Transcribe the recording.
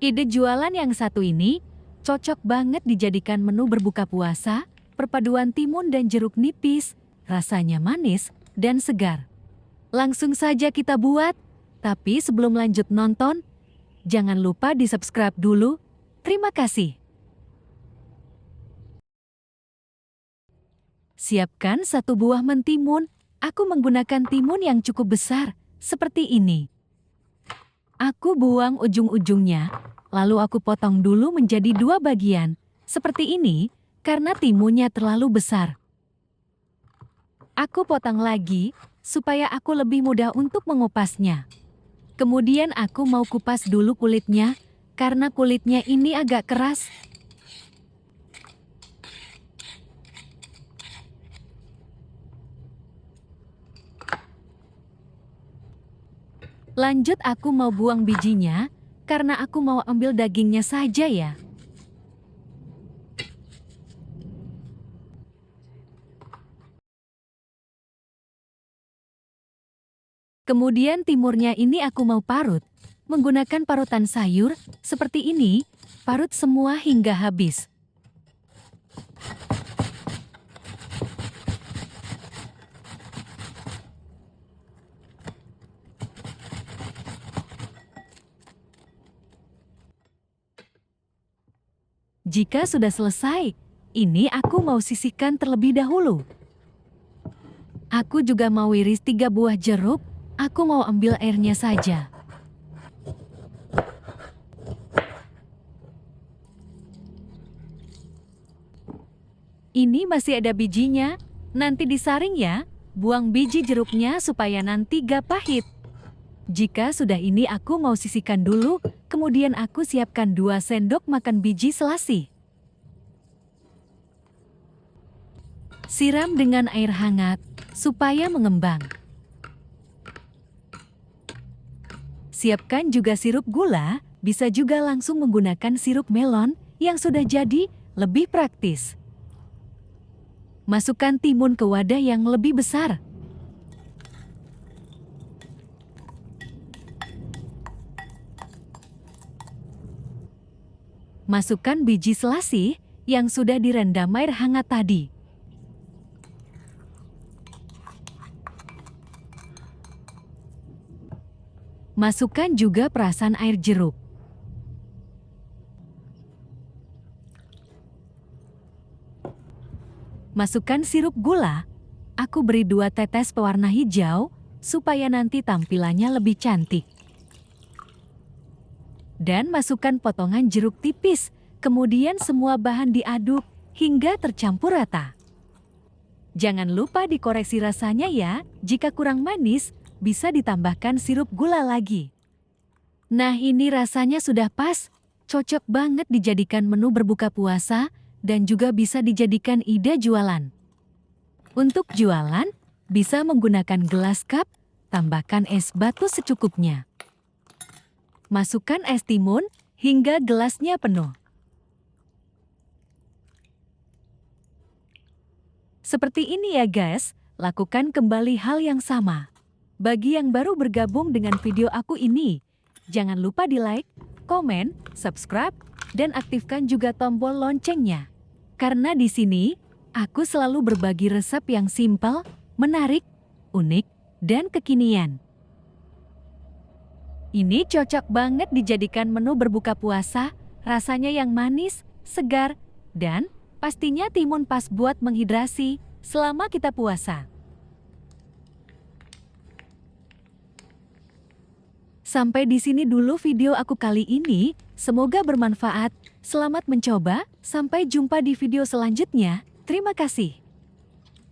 Ide jualan yang satu ini cocok banget dijadikan menu berbuka puasa, perpaduan timun dan jeruk nipis, rasanya manis dan segar. Langsung saja kita buat, tapi sebelum lanjut nonton, jangan lupa di-subscribe dulu. Terima kasih. Siapkan satu buah mentimun. Aku menggunakan timun yang cukup besar, seperti ini. Aku buang ujung-ujungnya, lalu aku potong dulu menjadi dua bagian, seperti ini, karena timunnya terlalu besar. Aku potong lagi, supaya aku lebih mudah untuk mengupasnya. Kemudian aku mau kupas dulu kulitnya, karena kulitnya ini agak keras. Lanjut aku mau buang bijinya, karena aku mau ambil dagingnya saja ya. Kemudian timurnya ini aku mau parut, menggunakan parutan sayur, seperti ini, parut semua hingga habis. Jika sudah selesai, ini aku mau sisihkan terlebih dahulu. Aku juga mau iris 3 buah jeruk, aku mau ambil airnya saja. Ini masih ada bijinya, nanti disaring ya, buang biji jeruknya supaya nanti gak pahit. Jika sudah ini aku mau sisihkan dulu, kemudian aku siapkan 2 sendok makan biji selasi. Siram dengan air hangat, supaya mengembang. Siapkan juga sirup gula, bisa juga langsung menggunakan sirup melon yang sudah jadi, lebih praktis. Masukkan timun ke wadah yang lebih besar. Masukkan biji selasi yang sudah direndam air hangat tadi. Masukkan juga perasan air jeruk. Masukkan sirup gula. Aku beri 2 tetes pewarna hijau, supaya nanti tampilannya lebih cantik. Dan masukkan potongan jeruk tipis, kemudian semua bahan diaduk hingga tercampur rata. Jangan lupa dikoreksi rasanya ya, jika kurang manis, bisa ditambahkan sirup gula lagi. Nah, ini rasanya sudah pas, cocok banget dijadikan menu berbuka puasa, dan juga bisa dijadikan ide jualan. Untuk jualan, bisa menggunakan gelas cup, tambahkan es batu secukupnya. Masukkan es timun hingga gelasnya penuh. Seperti ini ya guys, lakukan kembali hal yang sama. Bagi yang baru bergabung dengan video aku ini, jangan lupa di like, komen, subscribe, dan aktifkan juga tombol loncengnya. Karena di sini, aku selalu berbagi resep yang simpel, menarik, unik, dan kekinian. Ini cocok banget dijadikan menu berbuka puasa, rasanya yang manis, segar, dan pastinya timun pas buat menghidrasi selama kita puasa. Sampai di sini dulu video aku kali ini, semoga bermanfaat. Selamat mencoba, sampai jumpa di video selanjutnya. Terima kasih.